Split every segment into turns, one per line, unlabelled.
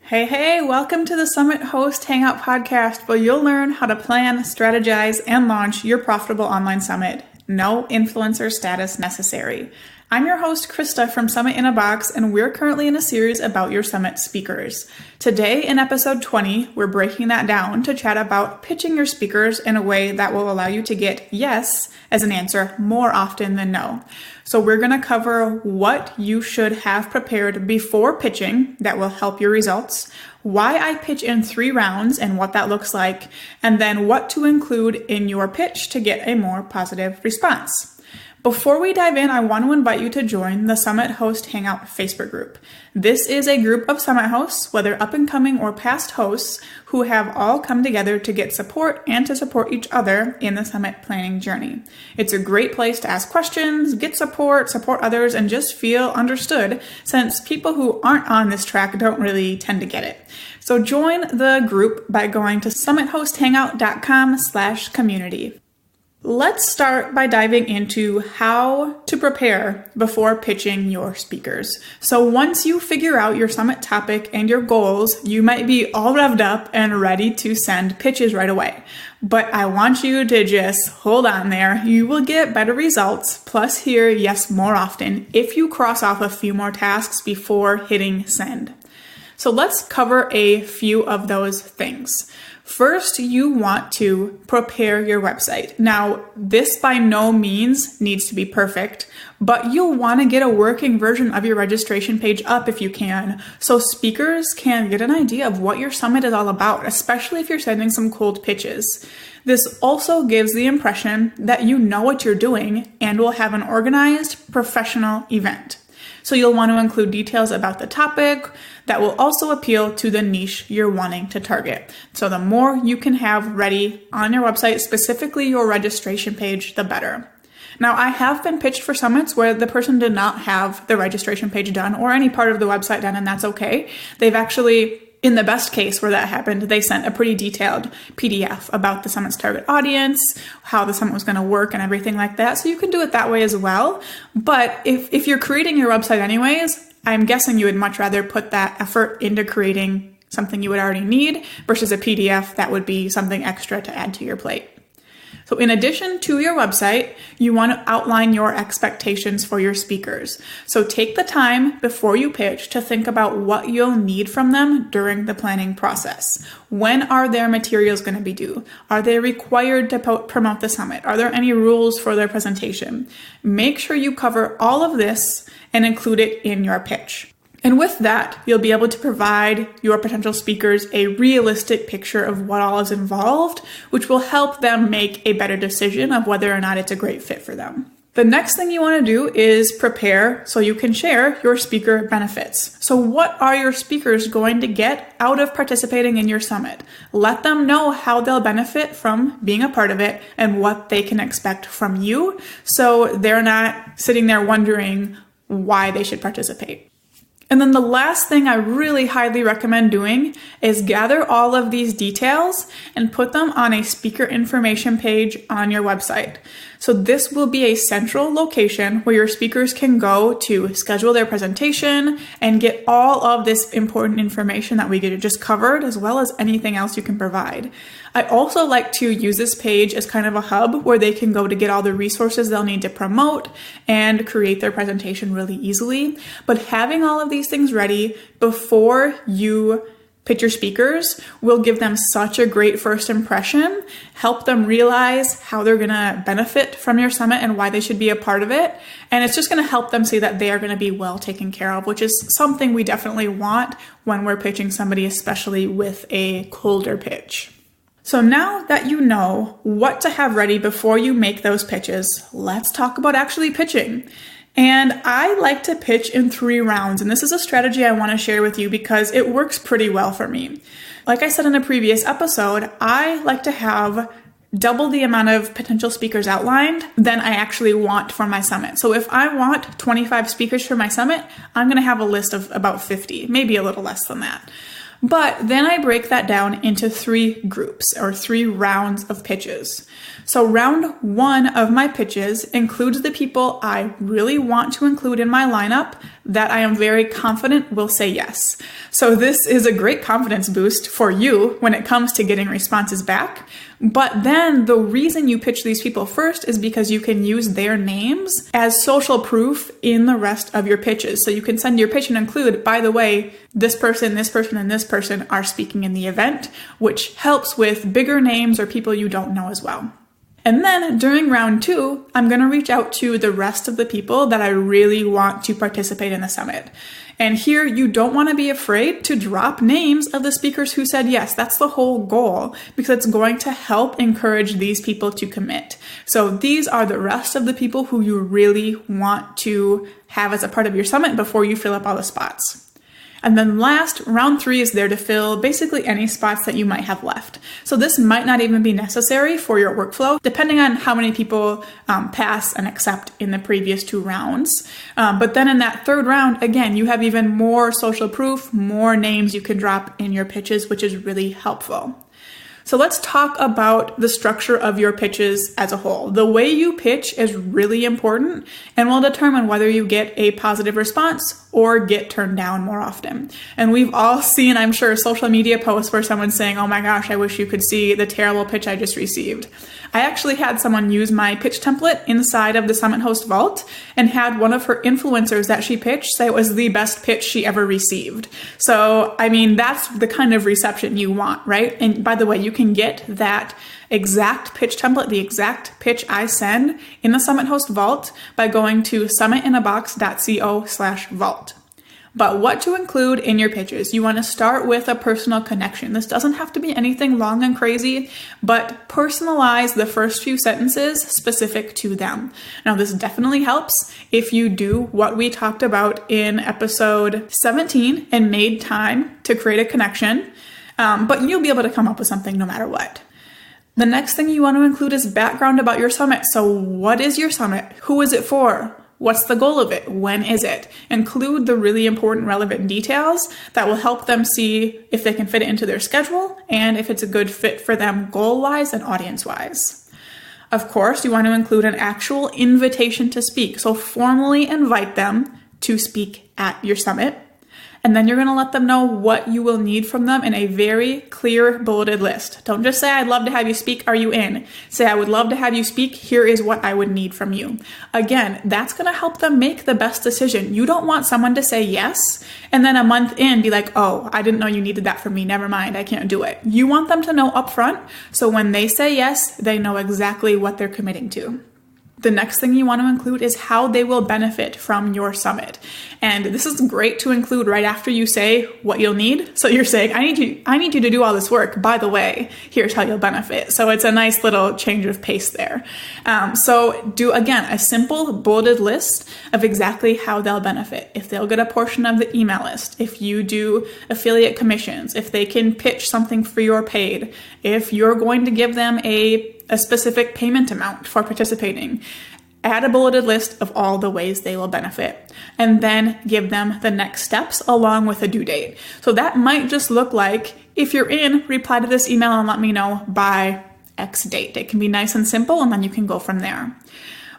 Hey, welcome to the Summit Host Hangout podcast, where you'll learn how to plan, strategize, and launch your profitable online summit. No influencer status necessary. I'm your host, Krista from Summit in a Box, and we're currently in a series about your summit speakers. Today, in episode 20, we're breaking that down to chat about pitching your speakers in a way that will allow you to get yes as an answer more often than no. So we're going to cover what you should have prepared before pitching that will help your results, why I pitch in 3 rounds and what that looks like, and then what to include in your pitch to get a more positive response. Before we dive in, I want to invite you to join the Summit Host Hangout Facebook group. This is a group of Summit hosts, whether up and coming or past hosts, who have all come together to get support and to support each other in the summit planning journey. It's a great place to ask questions, get support others, and just feel understood, since people who aren't on this track don't really tend to get it. So join the group by going to summithosthangout.com/community. Let's start by diving into how to prepare before pitching your speakers. So once you figure out your summit topic and your goals, you might be all revved up and ready to send pitches right away. But I want you to just hold on there. You will get better results, plus hear yes more often if you cross off a few more tasks before hitting send. So let's cover a few of those things. First, you want to prepare your website. Now, this by no means needs to be perfect, but you'll want to get a working version of your registration page up if you can, so speakers can get an idea of what your summit is all about, especially if you're sending some cold pitches. This also gives the impression that you know what you're doing and will have an organized, professional event. So you'll want to include details about the topic that will also appeal to the niche you're wanting to target. So the more you can have ready on your website, specifically your registration page, the better. Now, I have been pitched for summits where the person did not have the registration page done or any part of the website done, and that's okay. They've actually, in the best case where that happened, they sent a pretty detailed PDF about the summit's target audience, how the summit was going to work and everything like that. So you can do it that way as well. But if you're creating your website anyways, I'm guessing you would much rather put that effort into creating something you would already need versus a PDF that would be something extra to add to your plate. So in addition to your website, you want to outline your expectations for your speakers. So take the time before you pitch to think about what you'll need from them during the planning process. When are their materials going to be due? Are they required to promote the summit? Are there any rules for their presentation? Make sure you cover all of this and include it in your pitch. And with that, you'll be able to provide your potential speakers a realistic picture of what all is involved, which will help them make a better decision of whether or not it's a great fit for them. The next thing you want to do is prepare so you can share your speaker benefits. So what are your speakers going to get out of participating in your summit? Let them know how they'll benefit from being a part of it and what they can expect from you, so they're not sitting there wondering why they should participate. And then the last thing I really highly recommend doing is gather all of these details and put them on a speaker information page on your website. So this will be a central location where your speakers can go to schedule their presentation and get all of this important information that we just covered, as well as anything else you can provide. I also like to use this page as kind of a hub where they can go to get all the resources they'll need to promote and create their presentation really easily. But having all of these things ready before you pitch your speakers will give them such a great first impression, help them realize how they're going to benefit from your summit and why they should be a part of it. And it's just going to help them see that they are going to be well taken care of, which is something we definitely want when we're pitching somebody, especially with a colder pitch. So now that you know what to have ready before you make those pitches, let's talk about actually pitching. And I like to pitch in 3 rounds, and this is a strategy I want to share with you because it works pretty well for me. Like I said in a previous episode, I like to have double the amount of potential speakers outlined than I actually want for my summit. So if I want 25 speakers for my summit, I'm going to have a list of about 50, maybe a little less than that. But then I break that down into 3 groups or 3 rounds of pitches. So round 1 of my pitches includes the people I really want to include in my lineup that I am very confident will say yes. So this is a great confidence boost for you when it comes to getting responses back. But then the reason you pitch these people first is because you can use their names as social proof in the rest of your pitches. So you can send your pitch and include, by the way, this person, and this person are speaking in the event, which helps with bigger names or people you don't know as well. And then during round 2, I'm going to reach out to the rest of the people that I really want to participate in the summit. And here you don't want to be afraid to drop names of the speakers who said yes. That's the whole goal, because it's going to help encourage these people to commit. So these are the rest of the people who you really want to have as a part of your summit before you fill up all the spots. And then last, round 3 is there to fill basically any spots that you might have left. So this might not even be necessary for your workflow, depending on how many people pass and accept in the previous 2 rounds. But then in that 3rd round, again, you have even more social proof, more names you can drop in your pitches, which is really helpful. So let's talk about the structure of your pitches as a whole. The way you pitch is really important and will determine whether you get a positive response or get turned down more often. And we've all seen, I'm sure, social media posts where someone's saying, oh my gosh, I wish you could see the terrible pitch I just received. I actually had someone use my pitch template inside of the Summit Host Vault and had one of her influencers that she pitched say it was the best pitch she ever received. So, I mean, that's the kind of reception you want, right? And by the way, you can get that exact pitch template, the exact pitch I send in the Summit Host Vault by going to summitinabox.co/vault. But what to include in your pitches? You want to start with a personal connection. This doesn't have to be anything long and crazy, but personalize the first few sentences specific to them. Now, this definitely helps if you do what we talked about in episode 17 and made time to create a connection, but you'll be able to come up with something no matter what. The next thing you want to include is background about your summit. So what is your summit? Who is it for? What's the goal of it? When is it? Include the really important relevant details that will help them see if they can fit it into their schedule and if it's a good fit for them goal-wise and audience-wise. Of course, you want to include an actual invitation to speak. So formally invite them to speak at your summit. And then you're going to let them know what you will need from them in a very clear bulleted list. Don't just say, I'd love to have you speak. Are you in? Say, I would love to have you speak. Here is what I would need from you. Again, that's going to help them make the best decision. You don't want someone to say yes and then a month in be like, oh, I didn't know you needed that from me. Never mind. I can't do it. You want them to know upfront. So when they say yes, they know exactly what they're committing to. The next thing you want to include is how they will benefit from your summit. And this is great to include right after you say what you'll need. So you're saying, I need you to do all this work. By the way, here's how you'll benefit. So it's a nice little change of pace there. So do, again, a simple bulleted list of exactly how they'll benefit. If they'll get a portion of the email list, if you do affiliate commissions, if they can pitch something free or paid, if you're going to give them a specific payment amount for participating. Add a bulleted list of all the ways they will benefit, and then give them the next steps along with a due date. So that might just look like, if you're in, reply to this email and let me know by X date. It can be nice and simple, and then you can go from there.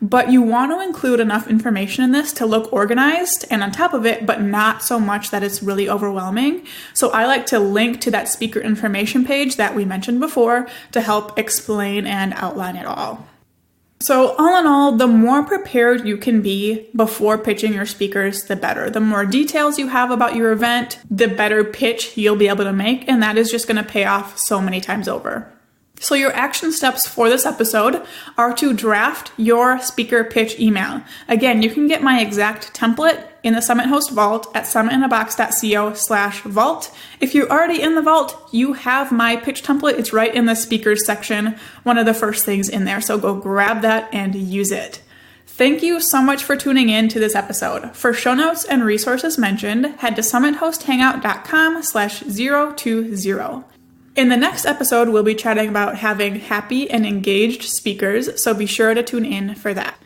But you want to include enough information in this to look organized and on top of it, but not so much that it's really overwhelming. So I like to link to that speaker information page that we mentioned before to help explain and outline it all. So all in all, the more prepared you can be before pitching your speakers, the better. The more details you have about your event, the better pitch you'll be able to make, and that is just going to pay off so many times over. So your action steps for this episode are to draft your speaker pitch email. Again, you can get my exact template in the Summit Host Vault at summitinabox.co/vault. If you're already in the vault, you have my pitch template. It's right in the speakers section, one of the first things in there. So go grab that and use it. Thank you so much for tuning in to this episode. For show notes and resources mentioned, head to summithosthangout.com/020. In the next episode, we'll be chatting about having happy and engaged speakers, so be sure to tune in for that.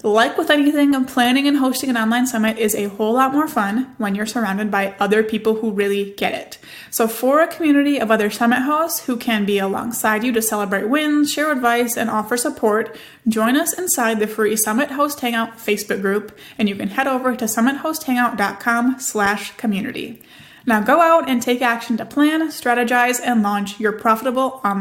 Like with anything, planning and hosting an online summit is a whole lot more fun when you're surrounded by other people who really get it. So for a community of other summit hosts who can be alongside you to celebrate wins, share advice, and offer support, join us inside the free Summit Host Hangout Facebook group, and you can head over to summithosthangout.com/community. Now go out and take action to plan, strategize, and launch your profitable online